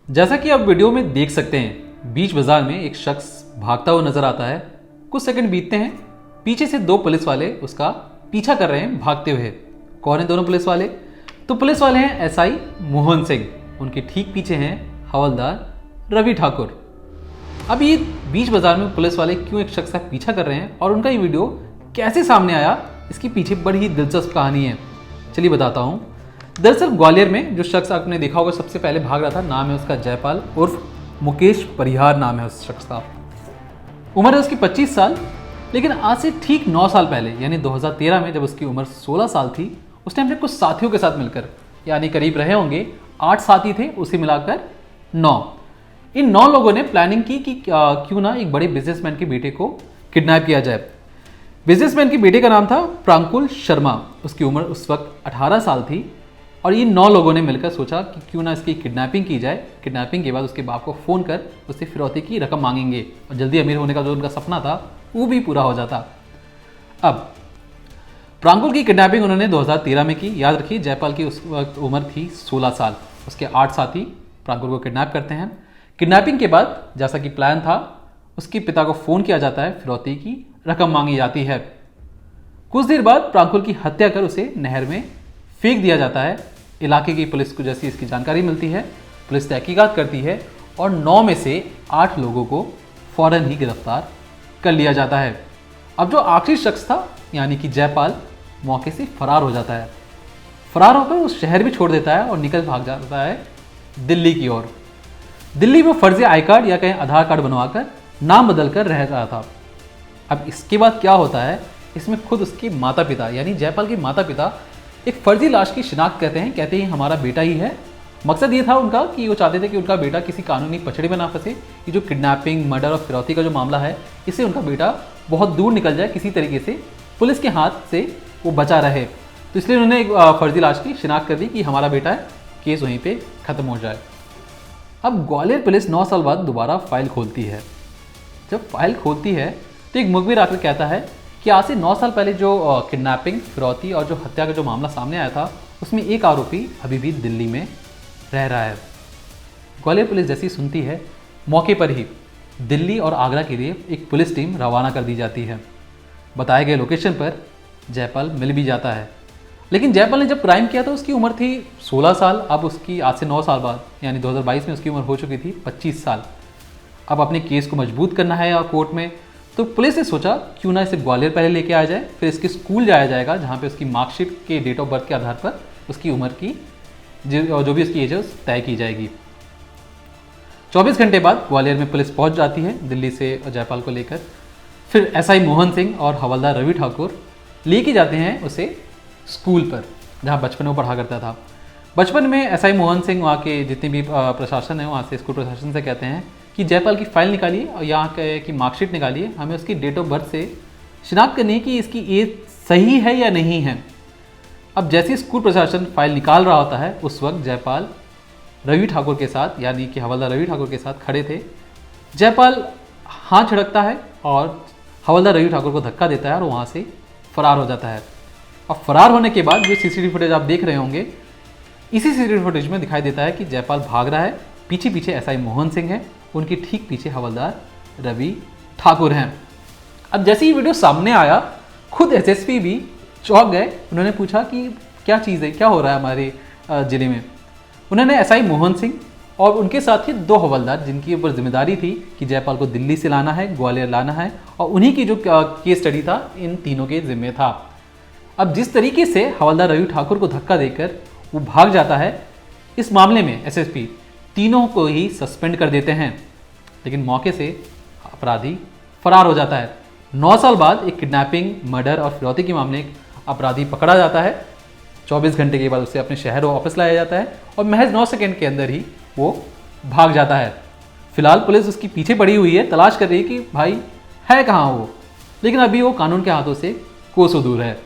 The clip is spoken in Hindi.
जैसा कि आप वीडियो में देख सकते हैं, बीच बाजार में एक शख्स भागता हुआ नजर आता है। कुछ सेकंड बीतते हैं, पीछे से दो पुलिस वाले उसका पीछा कर रहे हैं भागते हुए। कौन है दोनों पुलिस वाले? तो पुलिस वाले हैं एसआई मोहन सिंह, उनके ठीक पीछे हैं हवलदार रवि ठाकुर। अब ये बीच बाजार में पुलिस वाले क्यों एक शख्स का पीछा कर रहे हैं और उनका ये वीडियो कैसे सामने आया, इसकी पीछे बड़ी ही दिलचस्प कहानी है। चलिए बताता हूँ। दरअसल ग्वालियर में जो शख्स आपने देखा होगा सबसे पहले भाग रहा था, नाम है उसका जयपाल उर्फ मुकेश परिहार नाम है उस शख्स का। उम्र है उसकी 25 साल। लेकिन आज से ठीक 9 साल पहले यानी 2013 में जब उसकी उम्र 16 साल थी, उसने अपने कुछ साथियों के साथ मिलकर, यानी करीब रहे होंगे 8 साथी थे, उसे मिलाकर 9। इन 9 लोगों ने प्लानिंग की कि क्यों ना एक बड़े बिजनेसमैन के बेटे को किडनैप किया जाए। बिजनेसमैन के बेटे का नाम था प्रांकुल शर्मा। उसकी उम्र उस वक्त 18 साल थी और ये 9 लोगों ने मिलकर सोचा कि क्यों ना इसकी किडनैपिंग की जाए। किडनैपिंग के बाद उसके बाप को फ़ोन कर उससे फिरौती की रकम मांगेंगे और जल्दी अमीर होने का जो उनका सपना था वो भी पूरा हो जाता। अब प्रांकुल की किडनैपिंग उन्होंने 2013 में की। याद रखिए, जयपाल की उस वक्त उम्र थी 16 साल। उसके 8 साथी प्रांकुल को किडनैप करते हैं। किडनैपिंग के बाद जैसा कि प्लान था, उसके पिता को फ़ोन किया जाता है, फिरौती की रकम मांगी जाती है। कुछ देर बाद प्रांकुल की हत्या कर उसे नहर में फेंक दिया जाता है। इलाके की पुलिस को जैसी इसकी जानकारी मिलती है, पुलिस तहकीकात करती है और 9 में से 8 लोगों को फौरन ही गिरफ्तार कर लिया जाता है। अब जो आखिरी शख्स था यानी कि जयपाल, मौके से फरार हो जाता है। फरार होकर उस शहर भी छोड़ देता है और निकल भाग जाता है दिल्ली की ओर। दिल्ली में फर्जी आई कार्ड या कहीं आधार कार्ड बनवाकर नाम बदल कर रह रहा था। अब इसके बाद क्या होता है, इसमें खुद उसके माता पिता यानी जयपाल के माता पिता एक फर्जी लाश की शिनाख्त कहते हैं हमारा बेटा ही है। मकसद ये था उनका कि वो चाहते थे कि उनका बेटा किसी कानूनी पछड़े में ना फंसे। ये जो किडनैपिंग, मर्डर और फिरौती का जो मामला है, इससे उनका बेटा बहुत दूर निकल जाए, किसी तरीके से पुलिस के हाथ से वो बचा रहे। तो इसलिए उन्होंने एक फर्जी लाश की शिनाख्त कर दी कि हमारा बेटा है, केस वहीं पर ख़त्म हो जाए। अब ग्वालियर पुलिस 9 साल बाद दोबारा फाइल खोलती है। जब फाइल खोलती है तो एक मुखबिर आकर कहता है कि आज से 9 साल पहले जो किडनैपिंग, फिरौती और जो हत्या का जो मामला सामने आया था, उसमें एक आरोपी अभी भी दिल्ली में रह रहा है। ग्वालियर पुलिस जैसी सुनती है, मौके पर ही दिल्ली और आगरा के लिए एक पुलिस टीम रवाना कर दी जाती है। बताए गए लोकेशन पर जयपाल मिल भी जाता है। लेकिन जयपाल ने जब क्राइम किया तो उसकी उम्र थी 16 साल। अब उसकी आज से 9 साल बाद यानी 2022 में उसकी उम्र हो चुकी थी 25 साल। अब अपने केस को मजबूत करना है कोर्ट में, तो पुलिस ने सोचा क्यों ना इसे ग्वालियर पहले लेके आया जाए, फिर इसके स्कूल जाया जाएगा जहाँ पे उसकी मार्कशीट के डेट ऑफ बर्थ के आधार पर उसकी उम्र की जो भी उसकी एज है उस तय की जाएगी। 24 घंटे बाद ग्वालियर में पुलिस पहुँच जाती है दिल्ली से जयपाल को लेकर। फिर एसआई मोहन सिंह और हवलदार रवि ठाकुर लेके जाते हैं उसे स्कूल पर जहाँ बचपन में वो पढ़ा करता था। बचपन में एसआई मोहन सिंह वहाँ के जितने भी प्रशासन है वहाँ से स्कूल प्रशासन से कहते हैं कि जयपाल की फ़ाइल निकालिए और यहाँ की मार्कशीट निकालिए, हमें उसकी डेट ऑफ बर्थ से शिनाख्त करनी है कि इसकी एज सही है या नहीं है। अब जैसे स्कूल प्रशासन फाइल निकाल रहा होता है, उस वक्त जयपाल रवि ठाकुर के साथ यानी कि हवलदार रवि ठाकुर के साथ खड़े थे। जयपाल हाथ छिड़कता है और हवलदार रवि ठाकुर को धक्का देता है और वहाँ से फरार हो जाता है। अब फरार होने के बाद जो सीसीटीवी फुटेज आप देख रहे होंगे, इसी सीसीटीवी फुटेज में दिखाई देता है कि जयपाल भाग रहा है, पीछे पीछे एसआई मोहन सिंह है, उनके ठीक पीछे हवलदार रवि ठाकुर हैं। अब जैसे ही वीडियो सामने आया, खुद एसएसपी भी चौंक गए। उन्होंने पूछा कि क्या चीज़ है, क्या हो रहा है हमारे ज़िले में। उन्होंने एसआई मोहन सिंह और उनके साथ ही 2 हवलदार जिनकी ऊपर जिम्मेदारी थी कि जयपाल को दिल्ली से लाना है, ग्वालियर लाना है, और उन्हीं की जो केस स्टडी था इन तीनों के जिम्मे था। अब जिस तरीके से हवलदार रवि ठाकुर को धक्का देकर वो भाग जाता है, इस मामले में एसएसपी तीनों को ही सस्पेंड कर देते हैं। लेकिन मौके से अपराधी फरार हो जाता है। 9 साल बाद एक किडनैपिंग, मर्डर और फिरौती के मामले एक अपराधी पकड़ा जाता है। 24 घंटे के बाद उसे अपने शहर वापस लाया जाता है और महज 9 सेकंड के अंदर ही वो भाग जाता है। फिलहाल पुलिस उसकी पीछे पड़ी हुई है, तलाश कर रही है कि भाई है कहाँ वो, लेकिन अभी वो कानून के हाथों से कोसों दूर है।